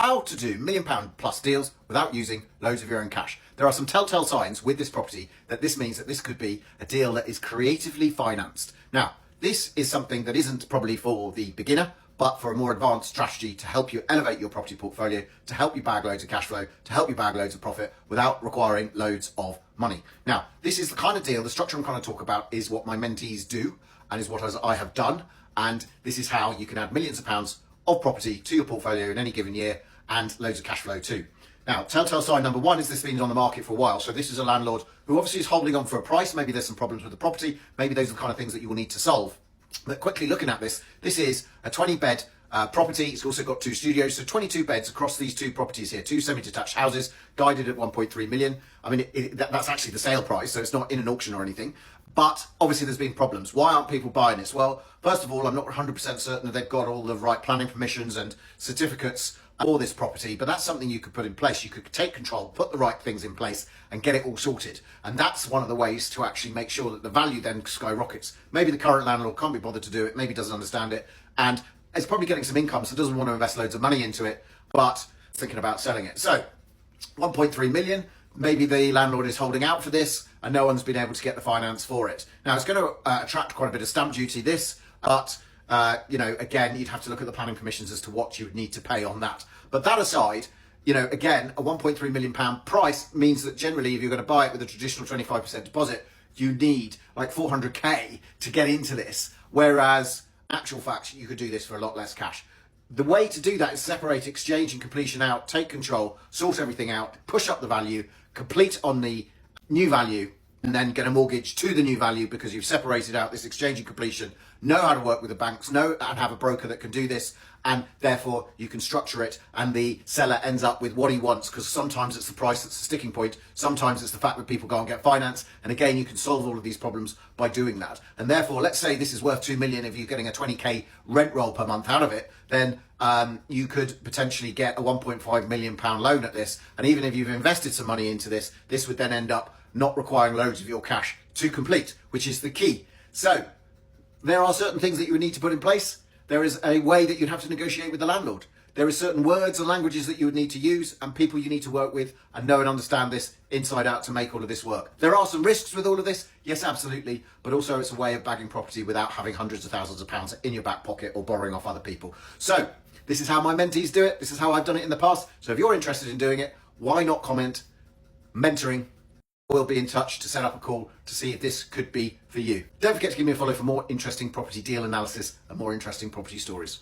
how to do £1 million plus deals without using loads of your own cash. There are some telltale signs with this property that this means that this could be a deal that is creatively financed. Now, this is something that isn't probably for the beginner, but for a more advanced strategy to help you elevate your property portfolio, to help you bag loads of cash flow, to help you bag loads of profit without requiring loads of money. Now, this is the kind of deal, the structure I'm going to talk about is what my mentees do and is what I have done. And this is how you can add millions of pounds of property to your portfolio in any given year and loads of cash flow too. Now, telltale sign number one is this been on the market for a while. So this is a landlord who obviously is holding on for a price. Maybe there's some problems with the property. Maybe those are the kind of things that you will need to solve. But quickly looking at this is a 20-bed property. It's also got 2 studios, so 22 beds across these 2 properties here, 2 semi-detached houses, guided at 1.3 million. I mean, that's actually the sale price, so it's not in an auction or anything. But obviously there's been problems. Why aren't people buying this? Well, first of all, I'm not 100% certain that they've got all the right planning permissions and certificates for this property, but that's something you could put in place. You could take control, put the right things in place and get it all sorted. And that's one of the ways to actually make sure that the value then skyrockets. Maybe the current landlord can't be bothered to do it, maybe doesn't understand it, and is probably getting some income, so doesn't want to invest loads of money into it, but thinking about selling it. So 1.3 million, maybe the landlord is holding out for this and no one's been able to get the finance for it. Now it's going to attract quite a bit of stamp duty, but again, you'd have to look at the planning permissions as to what you would need to pay on that. But that aside, again, a 1.3 million pound price means that generally if you're going to buy it with a traditional 25% deposit, you need like 400k to get into this. Whereas actual fact, you could do this for a lot less cash. The way to do that is separate exchange and completion out, take control, sort everything out, push up the value, complete on the new value, and then get a mortgage to the new value because you've separated out this exchange and completion, know how to work with the banks, know and have a broker that can do this, and therefore you can structure it and the seller ends up with what he wants, because sometimes it's the price that's the sticking point, sometimes it's the fact that people go and get finance, and again you can solve all of these problems by doing that. And therefore, let's say this is worth 2 million, if you're getting a 20k rent roll per month out of it, then you could potentially get a 1.5 million pound loan at this, and even if you've invested some money into this, this would then end up not requiring loads of your cash to complete, which is the key. So there are certain things that you would need to put in place. There is a way that you'd have to negotiate with the landlord. There are certain words and languages that you would need to use and people you need to work with and know and understand this inside out to make all of this work. There are some risks with all of this, yes, absolutely, but also it's a way of bagging property without having hundreds of thousands of pounds in your back pocket or borrowing off other people. So this is how my mentees do it. This is how I've done it in the past. So if you're interested in doing it, why not comment? Mentoring. We'll be in touch to set up a call to see if this could be for you. Don't forget to give me a follow for more interesting property deal analysis and more interesting property stories.